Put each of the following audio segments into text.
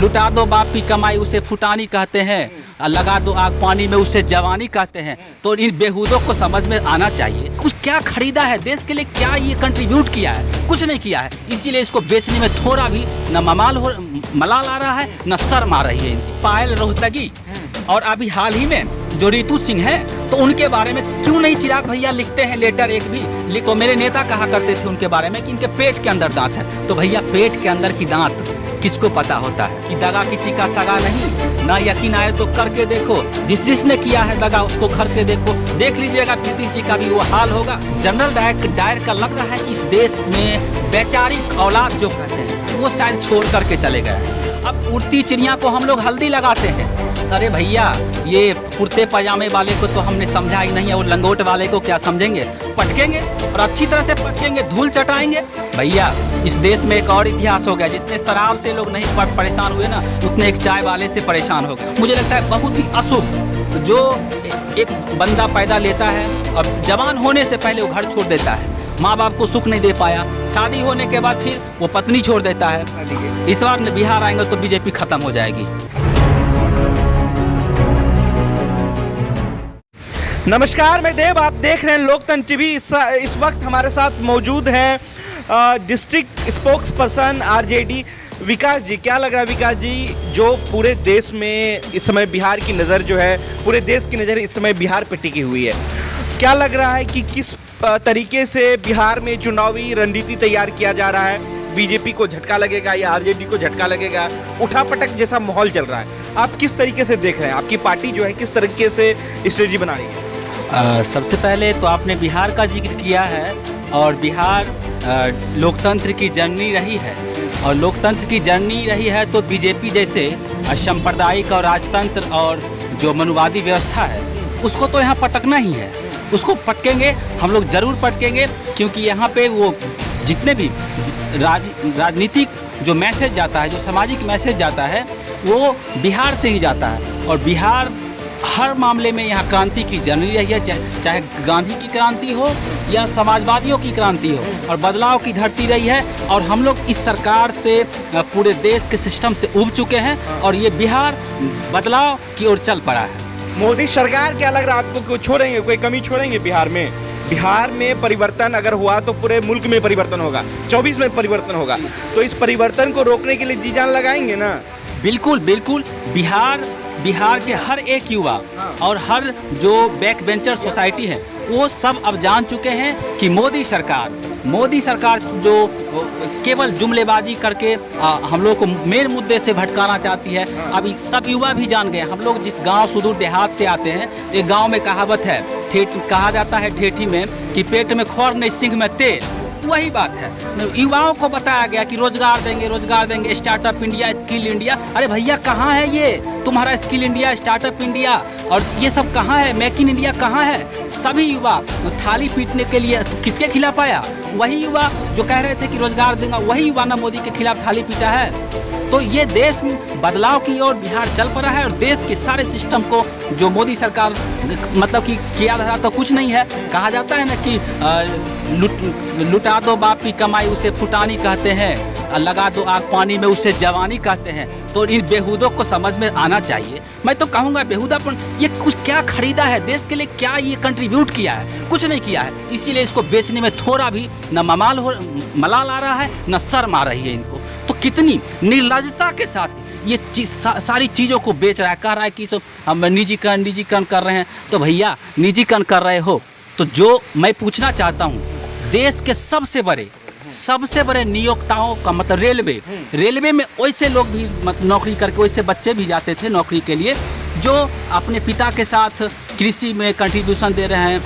लुटा दो बाप की कमाई उसे फुटानी कहते हैं, और लगा दो आग पानी में उसे जवानी कहते हैं। तो इन बेहूदों को समझ में आना चाहिए कुछ क्या खरीदा है देश के लिए, क्या ये कंट्रीब्यूट किया है, कुछ नहीं किया है। इसीलिए इसको बेचने में थोड़ा भी न मलाल आ रहा है न शर्म आ रही है इनकी। पायल रोहतगी और अभी हाल ही में जो रितु सिंह है, तो उनके बारे में क्यों नहीं चिराग भैया लिखते हैं लेटर एक भी। तो मेरे नेता कहा करते थे उनके बारे में कि इनके पेट के अंदर दांत है। तो भैया पेट के अंदर की दांत किसको पता होता है कि दगा किसी का सगा नहीं। ना यकीन आए तो करके देखो, जिसने किया है दगा उसको करके देखो, देख लीजिएगा नीतीश जी का भी वो हाल होगा। जनरल डायर का लग रहा है कि इस देश में वैचारिक औलाद जो कहते हैं वो शायद छोड़ करके चले गए हैं। अब उड़ती चिड़िया को हम लोग हल्दी लगाते हैं। अरे भैया ये कुर्ते पजामे वाले को तो हमने समझा ही नहीं है, वो लंगोट वाले को क्या समझेंगे। पटकेंगे और अच्छी तरह से पटकेंगे, धूल चटाएंगे। भैया इस देश में एक और इतिहास हो गया, जितने शराब से लोग नहीं परेशान हुए ना, उतने एक चाय वाले से परेशान हो गए। मुझे लगता है बहुत ही अशुभ जो एक बंदा पैदा लेता है और जवान होने से पहले वो घर छोड़ देता है, माँ बाप को सुख नहीं दे पाया, शादी होने के बाद फिर वो पत्नी छोड़ देता है। इस बार बिहार आएंगे तो बीजेपी खत्म हो जाएगी। नमस्कार, मैं देव, आप देख रहे हैं लोकतंत्र टीवी। इस वक्त हमारे साथ मौजूद हैं डिस्ट्रिक्ट स्पोक्स पर्सन आरजेडी विकास जी। क्या लग रहा है विकास जी, जो पूरे देश में इस समय बिहार की नज़र जो है, पूरे देश की नज़र इस समय बिहार पे टिकी हुई है, क्या लग रहा है कि किस तरीके से बिहार में चुनावी रणनीति तैयार किया जा रहा है? बीजेपी को झटका लगेगा या आरजेडी को झटका लगेगा? उठापटक जैसा माहौल चल रहा है, आप किस तरीके से देख रहे हैं? आपकी पार्टी जो है किस तरीके से स्ट्रेटजी बना रही है? सबसे पहले तो आपने बिहार का जिक्र किया है, और बिहार लोकतंत्र की जर्नी रही है, और लोकतंत्र की जर्नी रही है तो बीजेपी जैसे सांप्रदायिक और राजतंत्र और जो मनुवादी व्यवस्था है उसको तो यहाँ पटकना ही है। उसको पटकेंगे, हम लोग ज़रूर पटकेंगे, क्योंकि यहाँ पे वो जितने भी राजनीतिक जो मैसेज जाता है, जो सामाजिक मैसेज जाता है, वो बिहार से ही जाता है। और बिहार हर मामले में यहाँ क्रांति की जर्नी रही है, चाहे गांधी की क्रांति हो या समाजवादियों की क्रांति हो, और बदलाव की धरती रही है। और हम लोग इस सरकार से पूरे देश के सिस्टम से उब चुके हैं, और ये बिहार बदलाव की ओर चल पड़ा है। मोदी सरकार क्या लग रहा है आपको, छोड़ेंगे, कोई कमी छोड़ेंगे बिहार में? बिहार में परिवर्तन अगर हुआ तो पूरे मुल्क में परिवर्तन होगा, 24 में परिवर्तन होगा, तो इस परिवर्तन को रोकने के लिए जी जान लगाएंगे ना? बिल्कुल बिल्कुल। बिहार के हर एक युवा और हर जो बैक बेंचर सोसाइटी है वो सब अब जान चुके हैं कि मोदी सरकार जो केवल जुमलेबाजी करके हम लोग को मेन मुद्दे से भटकाना चाहती है। अभी सब युवा भी जान गए। हम लोग जिस गांव सुदूर देहात से आते हैं, एक गांव में कहावत है, कहा जाता है ठेठी में कि पेट में खौर नहीं सिंह में तेल। वही बात है, युवाओं को बताया गया कि रोजगार देंगे, स्टार्टअप इंडिया, स्किल इंडिया। अरे भैया कहाँ है ये तुम्हारा स्किल इंडिया, स्टार्टअप इंडिया, और ये सब कहाँ है? मेक इन इंडिया कहाँ है? सभी युवा थाली पीटने के लिए किसके खिलाफ आया? वही युवा जो कह रहे थे कि रोजगार देंगे, वही युवा ना मोदी के खिलाफ थाली पीटा है। तो ये देश में बदलाव की ओर बिहार चल पड़ा है, और देश के सारे सिस्टम को जो मोदी सरकार मतलब कि किया धरा तो कुछ नहीं है। कहा जाता है ना कि लुटा दो बाप की कमाई उसे फुटानी कहते हैं, और लगा दो आग पानी में उसे जवानी कहते हैं। तो इन बेहूदों को समझ में आना चाहिए। मैं तो कहूँगा बेहूदापन, ये कुछ क्या खरीदा है देश के लिए, क्या ये कंट्रीब्यूट किया है, कुछ नहीं किया है। इसीलिए इसको बेचने में थोड़ा भी न मलाल आ रहा है न शर्म आ रही है इनको। तो कितनी निर्लजता के साथ ये सारी चीज़ों को बेच रहा है, कह रहा है कि सब हम निजीकरण कर रहे हैं। तो भैया निजीकरण कर रहे हो तो जो मैं पूछना चाहता हूँ, देश के सबसे बड़े नियोक्ताओं का मतलब रेलवे में वैसे लोग भी नौकरी करके, वैसे बच्चे भी जाते थे नौकरी के लिए, जो अपने पिता के साथ कृषि में कंट्रीब्यूशन दे रहे हैं,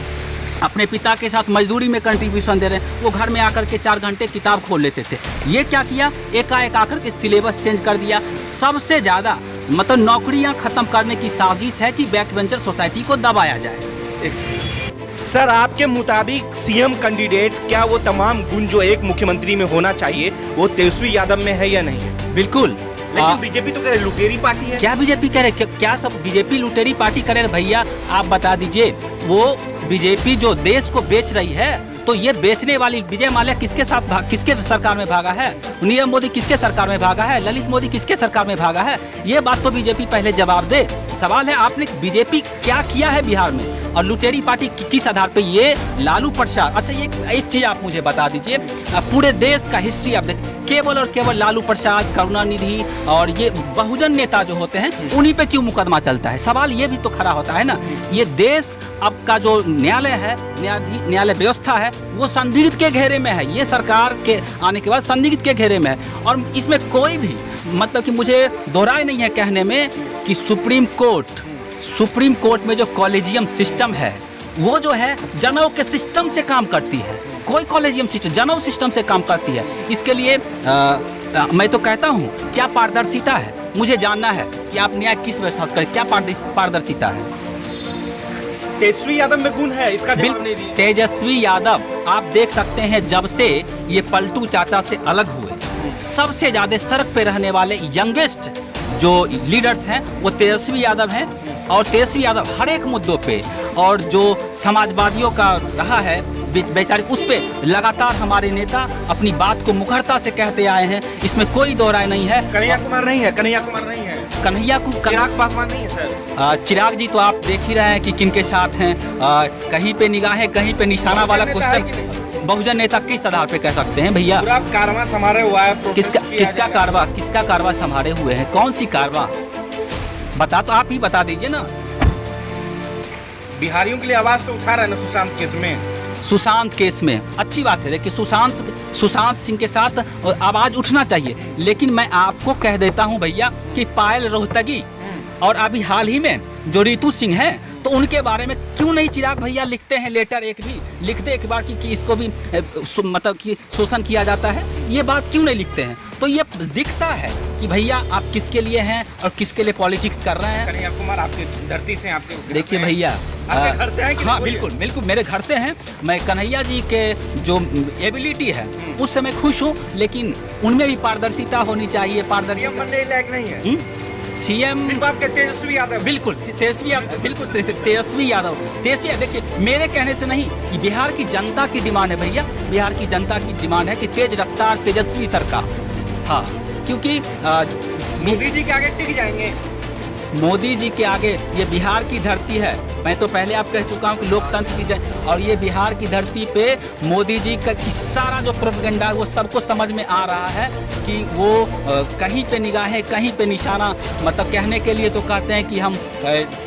अपने पिता के साथ मजदूरी में कंट्रीब्यूशन दे रहे हैं। वो घर में आकर के 4 घंटे किताब खोल लेते थे। ये क्या किया, एकाएक आकर के सिलेबस चेंज कर दिया। सबसे ज़्यादा मतलब नौकरियां ख़त्म करने की साजिश है कि बैक बेंचर सोसाइटी को दबाया जाए। सर, आपके मुताबिक सीएम कैंडिडेट, क्या वो तमाम गुण जो एक मुख्यमंत्री में होना चाहिए वो तेजस्वी यादव में है या नहीं है? बिल्कुल। लेकिन बीजेपी तो कह रहे लुटेरी पार्टी है। क्या बीजेपी कह रहे, क्या सब बीजेपी लुटेरी पार्टी करे? भैया आप बता दीजिए, वो बीजेपी जो देश को बेच रही है तो ये बेचने वाली विजय माल्या किसके साथ किसके सरकार में भागा है? नीरव मोदी किसके सरकार में भागा है? ललित मोदी किसके सरकार में भागा है? ये बात तो बीजेपी पहले जवाब दे। सवाल है आपने बीजेपी क्या किया है बिहार में, और लुटेरी पार्टी किस आधार पे? ये लालू प्रसाद। अच्छा, ये एक चीज़ आप मुझे बता दीजिए, पूरे देश का हिस्ट्री आप देख, केवल और केवल लालू प्रसाद, करुणानिधि और ये बहुजन नेता जो होते हैं उन्हीं पे क्यों मुकदमा चलता है? सवाल ये भी तो खड़ा होता है ना। ये देश अब का जो न्यायालय है, न्यायालय व्यवस्था है, वो संदिग्ध के घेरे में है। ये सरकार के आने के बाद संदिग्ध के घेरे में है, और इसमें कोई भी मतलब कि मुझे दोहराए नहीं है कहने में कि सुप्रीम कोर्ट में जो कॉलेजियम सिस्टम है वो जो है जनऊ के सिस्टम से काम करती है। कोई कॉलेजियम सिस्टम जनऊ सिस्टम से काम करती है। इसके लिए मैं तो कहता हूँ क्या पारदर्शिता है, मुझे जानना है कि आप न्याय किस व्यवस्था से करें, क्या पारदर्शिता है? तेजस्वी यादव में गुण है, इसका जवाब नहीं दिया। तेजस्वी यादव आप देख सकते हैं, जब से ये पलटू चाचा से अलग हुए, सबसे ज़्यादा सड़क पे रहने वाले यंगेस्ट जो लीडर्स हैं वो तेजस्वी यादव हैं। और तेजस्वी यादव हर एक मुद्दों पे, और जो समाजवादियों का रहा है बेचारे, उस पे लगातार हमारे नेता अपनी बात को मुखरता से कहते आए हैं, इसमें कोई दो राय नहीं है। कन्हैया कुमार नहीं है, चिराग पासवान नहीं है सर। चिराग जी तो आप देख ही रहे हैं कि किनके साथ हैं। कहीं पे निगाहें कहीं पे निशाना वाला क्वेश्चन बहुजन नेता किस आधार पे कह सकते हैं भैया? पूरा कारवां संभाले हुआ है। किसका कारवां संभाले हुए हैं? कौन सी कारवां? बता, तो आप ही बता दीजिए ना। बिहारियों के लिए आवाज तो उठा रहा है ना सुशांत केस में। अच्छी बात है, देखिए सुशांत सिंह के साथ आवाज उठना चाहिए, लेकिन मैं आपको कह देता हूं भैया कि पायल रोहतगी और अभी हाल ही में जो रितु सिंह है, तो उनके बारे में क्यों नहीं चिराग भैया लिखते हैं लेटर, एक भी लिखते एक बार कि इसको भी मतलब कि शोषण किया जाता है, ये बात क्यों नहीं लिखते हैं? तो ये दिखता है कि भैया आप किसके लिए हैं और किसके लिए पॉलिटिक्स कर रहे हैं। कन्हैया कुमार आपकी धरती से, आपके देखिए भैया, आपके घर से हैं कि हाँ बिल्कुल मेरे घर से हैं। मैं कन्हैया जी के जो एबिलिटी है उससे मैं खुश हूँ, लेकिन उनमें भी पारदर्शिता होनी चाहिए। पारदर्शिता बनने लायक नहीं है सीएम आपके तेजस्वी यादव। बिल्कुल तेजस्वी यादव। देखिए, मेरे कहने से नहीं, ये बिहार की जनता की डिमांड है भैया। बिहार की जनता की डिमांड है कि तेज रफ्तार तेजस्वी सरकार। हाँ, क्योंकि मोदी जी के आगे टिक जाएंगे। मोदी जी के आगे ये बिहार की धरती है। मैं तो पहले आप कह चुका हूँ कि लोकतंत्र की जय, और ये बिहार की धरती पे मोदी जी का सारा जो प्रोपेगेंडा है वो सबको समझ में आ रहा है कि वो कहीं पे निगाहें कहीं पे निशाना, मतलब कहने के लिए तो कहते हैं कि हम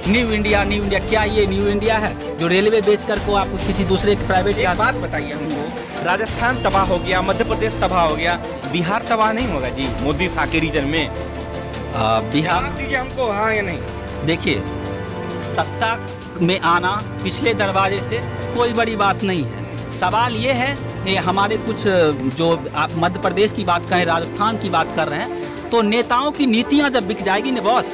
न्यू इंडिया। क्या ये न्यू इंडिया है जो रेलवे बेचकर को आप किसी दूसरे प्राइवेट? एक बात बताइए हमको, राजस्थान तबाह हो गया, मध्य प्रदेश तबाह हो गया, बिहार तबाह नहीं होगा जी मोदी शाह के रीजन में? बिहार दीजिए हमको, हाँ या नहीं? देखिए, सत्ता में आना पिछले दरवाजे से कोई बड़ी बात नहीं है। सवाल ये है कि हमारे कुछ जो आप मध्य प्रदेश की बात करें, राजस्थान की बात कर रहे हैं, तो नेताओं की नीतियां जब बिक जाएगी ना बॉस,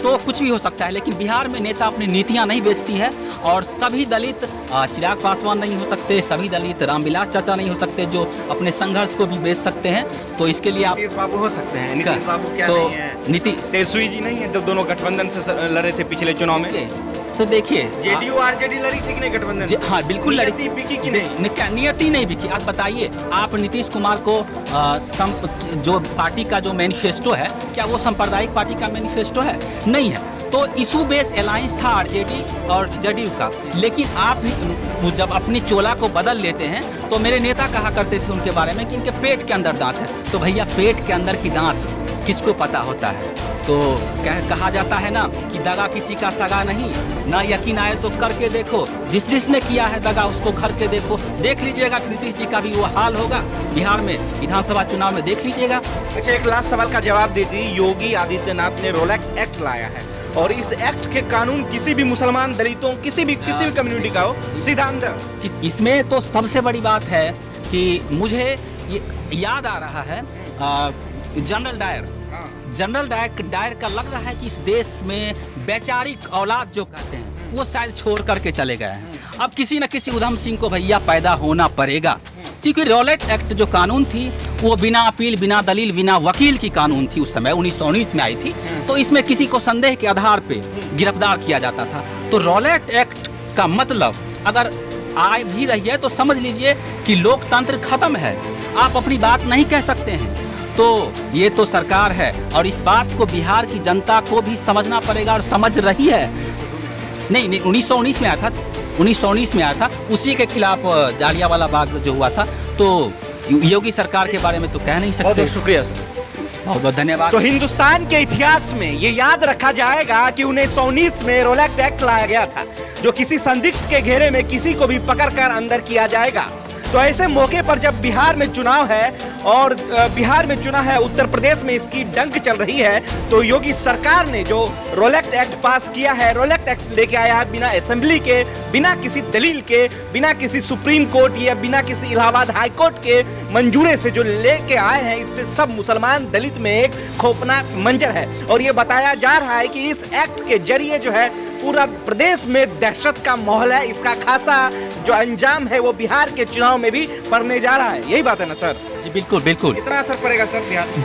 तो कुछ भी हो सकता है। लेकिन बिहार में नेता अपनी नीतियां नहीं बेचती है, और सभी दलित चिराग पासवान नहीं हो सकते, सभी दलित रामविलास चाचा नहीं हो सकते जो अपने संघर्ष को भी बेच सकते हैं। तो इसके लिए आप नीतीश बाबू हो सकते हैं। नीतीश बाबू क्या तो नहीं है? तेजस्वी जी नहीं है जब दोनों गठबंधन से लड़े थे पिछले चुनाव में? तो देखिए, जेडीयू आरजेडी लड़ी थी कि नहीं गठबंधन? हाँ बिल्कुल लड़ी थी। बिकी कि नहीं? नियति नहीं बिकी। आप बताइए, आप नीतीश कुमार को जो पार्टी का जो मैनिफेस्टो है, क्या वो सांप्रदायिक पार्टी का मैनिफेस्टो है? नहीं है। तो इशू बेस अलायंस था आरजेडी और जेडीयू का। लेकिन आप जब अपनी चोला को बदल लेते हैं, तो मेरे नेता कहा करते थे उनके बारे में कि इनके पेट के अंदर दांत है। तो भैया, पेट के अंदर की दांत किसको पता होता है? तो कहा जाता है ना कि दगा किसी का सगा नहीं, ना यकीन आए तो करके देखो, जिसने किया है दगा उसको घर के देखो। देख लीजिएगा नीतीश जी का भी वो हाल होगा बिहार में विधानसभा चुनाव में, देख लीजिएगा। अच्छा, एक लास्ट सवाल का जवाब दीजिए। योगी आदित्यनाथ ने रोलैक एक्ट लाया है, और इस एक्ट के कानून किसी भी मुसलमान, दलितों, किसी भी कम्युनिटी का हो, सीधा अंदर। इसमें तो सबसे बड़ी बात है कि मुझे याद आ रहा है जनरल डायर का लग रहा है कि इस देश में वैचारिक औलाद जो कहते हैं वो शायद छोड़ करके चले गए हैं। अब किसी न किसी उधम सिंह को भैया पैदा होना पड़ेगा, क्योंकि रॉलेट एक्ट जो कानून थी वो बिना अपील, बिना दलील, बिना वकील की कानून थी। उस समय 1919 में आई थी। तो इसमें किसी को संदेह के आधार पे गिरफ्तार किया जाता था। तो रॉलेट एक्ट का मतलब अगर आ भी रही है तो समझ लीजिए कि लोकतंत्र खत्म है, आप अपनी बात नहीं कह सकते हैं। तो ये तो सरकार है और इस बात को बिहार की जनता को भी समझना पड़ेगा और समझ रही है। नहीं 1919 में आया था, 1919 में आया था, उसी के खिलाफ जालियांवाला बाग जो हुआ था। तो योगी सरकार के बारे में तो कह नहीं सकते। बहुत शुक्रिया सर, बहुत बहुत धन्यवाद। तो हिंदुस्तान के इतिहास में ये याद रखा जाएगा कि 1919 में रोलैक्ट एक्ट लाया गया था, जो किसी संदिग्ध के घेरे में किसी को भी पकड़कर अंदर किया जाएगा। तो ऐसे मौके पर जब बिहार में चुनाव है और बिहार में चुनाव है, उत्तर प्रदेश में इसकी डंक चल रही है, तो योगी सरकार ने जो रोलैक्ट एक्ट पास किया है, रोलैक्ट एक्ट लेके आया है बिना असेंबली के, बिना किसी दलील के, बिना किसी सुप्रीम कोर्ट या बिना किसी इलाहाबाद हाई कोर्ट के मंजूरे से जो लेके आए हैं, इससे सब मुसलमान दलित में एक खौफनाक मंजर है। और ये बताया जा रहा है कि इस एक्ट के जरिए जो है पूरा प्रदेश में दहशत का माहौल है, इसका खासा जो अंजाम है वो बिहार के चुनाव में भी पड़ने जा रहा है। यही बात है ना सर? जी बिल्कुल बिल्कुल। कितना असर पड़ेगा सर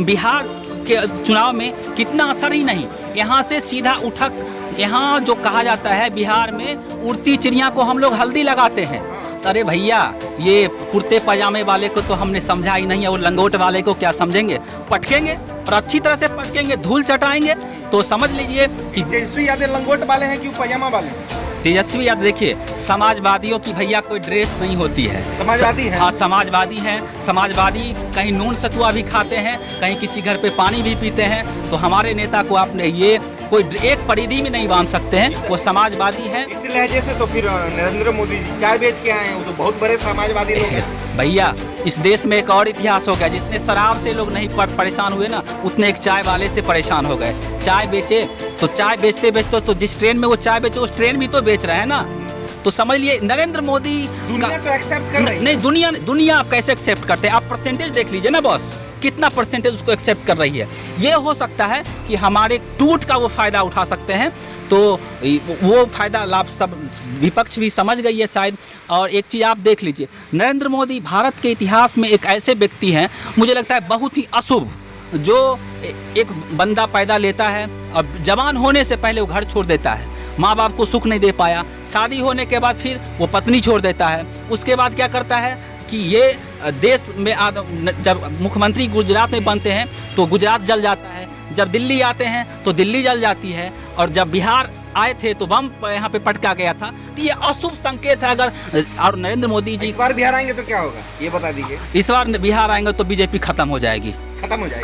बिहार के चुनाव में? कितना असर ही नहीं, यहाँ से सीधा उठक, यहाँ जो कहा जाता है बिहार में उड़ती चिड़िया को हम लोग हल्दी लगाते हैं। अरे भैया, ये कुर्ते पजामे वाले को तो हमने समझा ही नहीं है, वो लंगोट वाले को क्या समझेंगे? पटकेंगे और अच्छी तरह से पटकेंगे, धूल चटाएंगे। तो समझ लीजिए कि तेजस्वी यादव लंगोट वाले हैं कि पजामा वाले? तेजस्वी यादव देखिए, समाजवादियों की भैया कोई ड्रेस नहीं होती है। समाजवादी है? हाँ, समाजवादी हैं। समाजवादी कहीं नून सतुआ भी खाते हैं, कहीं किसी घर पे पानी भी पीते हैं। तो हमारे नेता को आपने ये कोई एक परिधि में नहीं बांध सकते हैं, वो समाजवादी हैं। इस लहजे से तो फिर नरेंद्र मोदी जी चाय बेच के आए हैं, वो तो बहुत बड़े समाजवादी लोग हैं। भैया, इस देश में एक और इतिहास हो गया, जितने शराब से लोग नहीं परेशान हुए ना, उतने एक चाय वाले से परेशान हो गए। चाय बेचे तो चाय बेचते बेचते तो जिस ट्रेन में वो चाय बेचे उस ट्रेन भी तो बेच रहे हैं ना। तो समझ लिए नरेंद्र मोदी दुनिया तो एक्सेप्ट कर रही है। नहीं, दुनिया आप कैसे एक्सेप्ट करते हैं? आप परसेंटेज देख लीजिए ना बॉस, कितना परसेंटेज उसको एक्सेप्ट कर रही है। ये हो सकता है कि हमारे टूट का वो फायदा उठा सकते हैं, तो वो फायदा लाभ सब विपक्ष भी समझ गई है शायद। और एक चीज़ आप देख लीजिए, नरेंद्र मोदी भारत के इतिहास में एक ऐसे व्यक्ति हैं, मुझे लगता है बहुत ही अशुभ, जो एक बंदा पैदा लेता है और जवान होने से पहले वो घर छोड़ देता है, माँ बाप को सुख नहीं दे पाया, शादी होने के बाद फिर वो पत्नी छोड़ देता है। उसके बाद क्या करता है कि ये देश में जब मुख्यमंत्री गुजरात में बनते हैं तो गुजरात जल जाता है, जब दिल्ली आते हैं तो दिल्ली जल जाती है, और जब बिहार आए थे तो बम यहाँ पे पटका गया था। तो ये अशुभ संकेत है। अगर और नरेंद्र मोदी जी इस बार बिहार आएंगे तो क्या होगा, ये बता दीजिए। इस बार बिहार आएंगे तो बीजेपी खत्म हो जाएगी,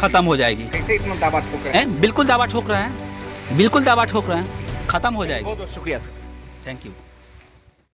खत्म हो जाएगी। कैसे इतना दावा ठोक रहे हैं? बिल्कुल दावा ठोक रहे हैं, बिल्कुल दावा ठोक रहे हैं, खत्म हो जाएगी। बहुत बहुत शुक्रिया सर, थैंक यू।